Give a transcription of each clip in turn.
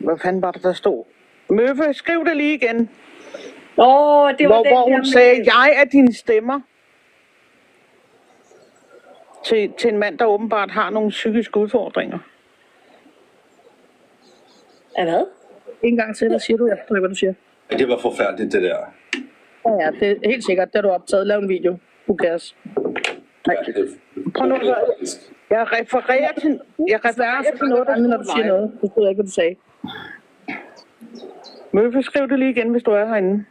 Hvad fanden var det, der stod? Møffe, skriv det lige igen. Det var hvor hun sagde, jeg er dine stemmer. Til en mand, der åbenbart har nogle psykiske udfordringer. Hvad? En gang til, hvad siger du? Jeg forstår ikke, hvad du siger. Ja, det var forfærdeligt, det der. Ja, det er helt sikkert. Det har du optaget. Lav en video. Who cares? Ja, det Prøv nu at høre. Jeg refererer til noget, der Når du siger noget, så forstår jeg ikke, hvad du sagde. Møffe, skriv det lige igen, hvis du er herinde.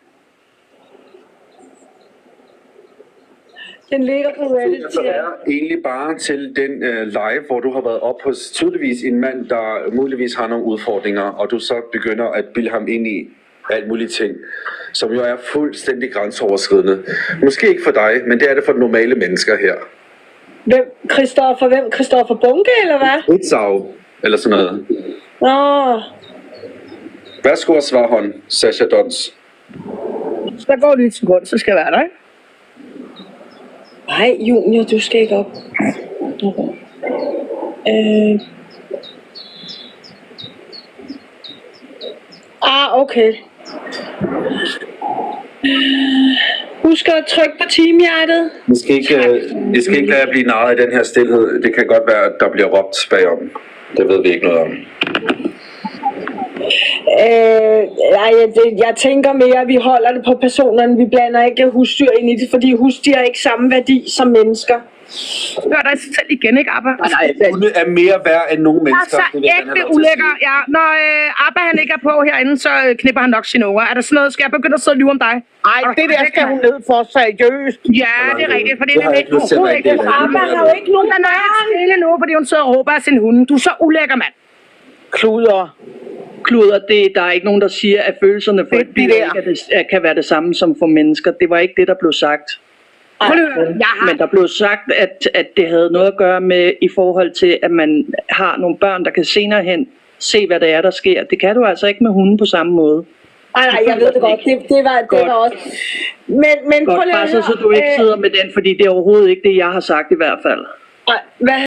Den ligger på Reddit. Det er egentlig bare til den live, hvor du har været op hos tydeligvis en mand, der muligvis har nogle udfordringer, og du så begynder at bilde ham ind i alt muligt ting, som jo er fuldstændig grænseoverskridende. Måske ikke for dig, men det er det for normale mennesker her. Hvem? Christoffer Bunke, eller hvad? Ritzau, eller sådan noget. Nå. Værsgo at svare hånd, Sasha Dons. Der går lige et sekund, så skal jeg være der, ikke? Nej, Junior, du skal ikke op. Okay. Husk at trykke på teamhjertet. I skal ikke lade jer blive narret i den her stilhed. Det kan godt være, at der bliver råbt bagom. Det ved vi ikke noget om. Jeg tænker mere, at vi holder det på personerne. Vi blander ikke husdyr ind i det, fordi husdyr er ikke samme værdi som mennesker. Gør dig selv igen, ikke, Abba? Nej, hunde er mere værd end nogle mennesker. Så ægte ulækker. Ja, når Abba han ikke er på herinde, så knipper han nok sine unger. Er der sådan noget? Skal jeg begynde at sidde og lyve om dig? Ej, det der skal hun ned for seriøst. Ja, det er rigtigt, for det er har jeg ikke lyst til at være en del af. Abba har jo ikke nogen stille nu, fordi hun sidder og råber af sin hunde. Du er så ulækker, mand. Kluder. Der er ikke nogen, der siger, at følelserne for et dyr kan være det samme som for mennesker. Det var ikke det, der blev sagt. Men der blev sagt, at det havde noget at gøre med i forhold til, at man har nogle børn, der kan senere hen se, hvad det er, der sker. Det kan du altså ikke med hunden på samme måde. Nej, jeg ved det godt. Det var også. Men godt, bare så du ikke sidder med den, fordi det er overhovedet ikke det, jeg har sagt i hvert fald. Hvad